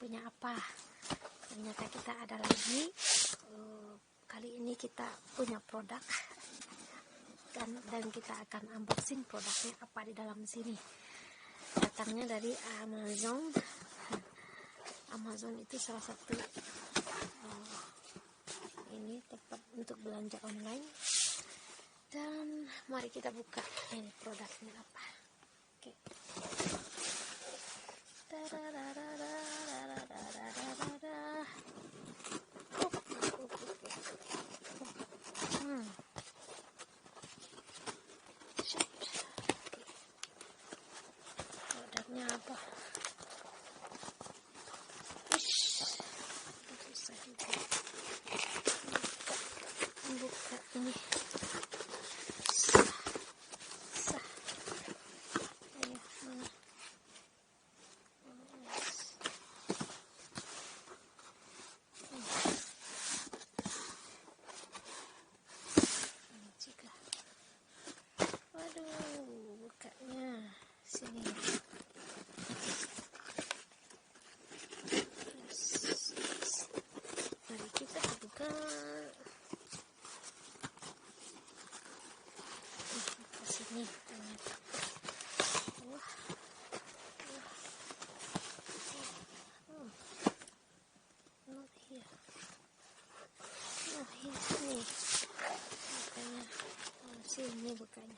punya apa. Ternyata kita ada lagi. Kali ini kita punya produk dan kita akan unboxing produknya apa di dalam sini. Datangnya dari Amazon. Amazon itu salah satu ini tempat untuk belanja online. Dan mari kita buka ini produknya apa. Oke. Produknya apa? Susah juga. Buka ini. Ayo, mana? Waduh, bukanya sini. Mari kita buka. Ke sini ternyata. Wah. Not here. Oh, here sini. Bukanya. Oh, sini bukanya.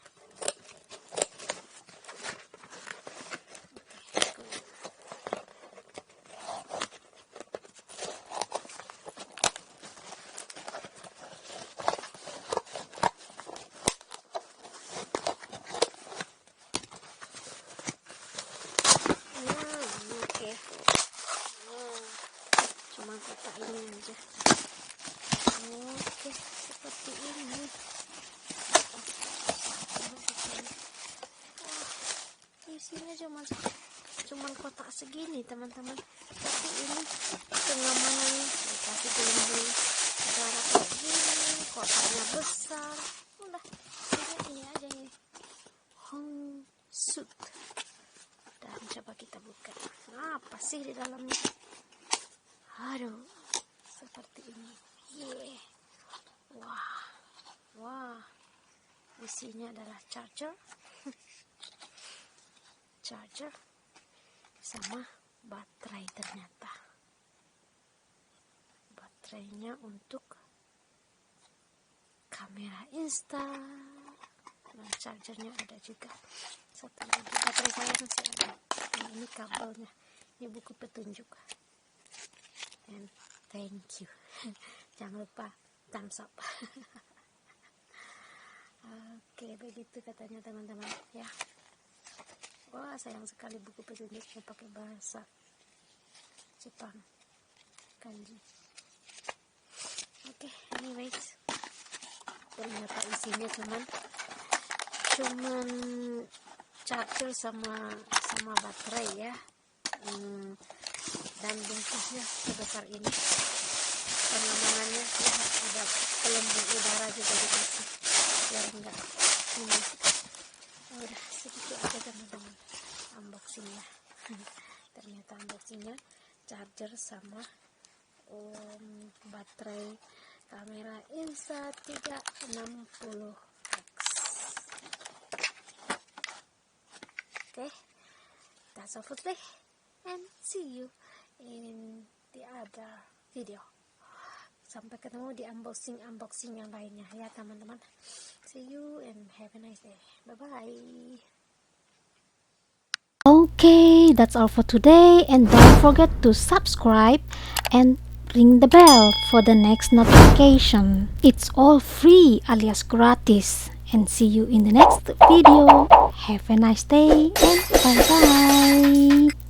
Cuma kotak ini aja. Oke, seperti ini. Isinya cuma kotak segini, teman-teman. Tapi ini pengamanannya dikasih pelindung udara kayak gini, kotaknya besar. Udah, ini aja ini. Hong suit. Dan coba kita buka. Apa sih di dalamnya? Aduh, seperti ini. Yeah. Wah. Isinya adalah charger sama baterai. Ternyata baterainya untuk kamera Insta. Nah, chargernya ada juga. Satu lagi baterai saya masih ada. Nah, ini kabelnya. Ini buku petunjuk. And thank you. Jangan lupa thumbs up. Oke, begitu katanya teman-teman ya. Wah, sayang sekali buku petunjuknya pakai bahasa Jepang kanji. Oke, anyways, ternyata isinya cuman charger sama baterai ya. Dan bungkusnya sebesar ini. Pengamanannya ya, ada pelembung udara juga dikasih biar enggak ini. Udah sedikit aja teman-teman unboxingnya. Ternyata unboxingnya charger sama baterai kamera Insta360X. Okay, that's all for today and see you in the other video. Sampai ketemu di unboxing yang lainnya ya teman-teman. See you and have a nice day. Bye bye. Okay, that's all for today, and don't forget to subscribe and ring the bell for the next notification. It's all free alias gratis, and see you in the next video. Have a nice day and bye bye.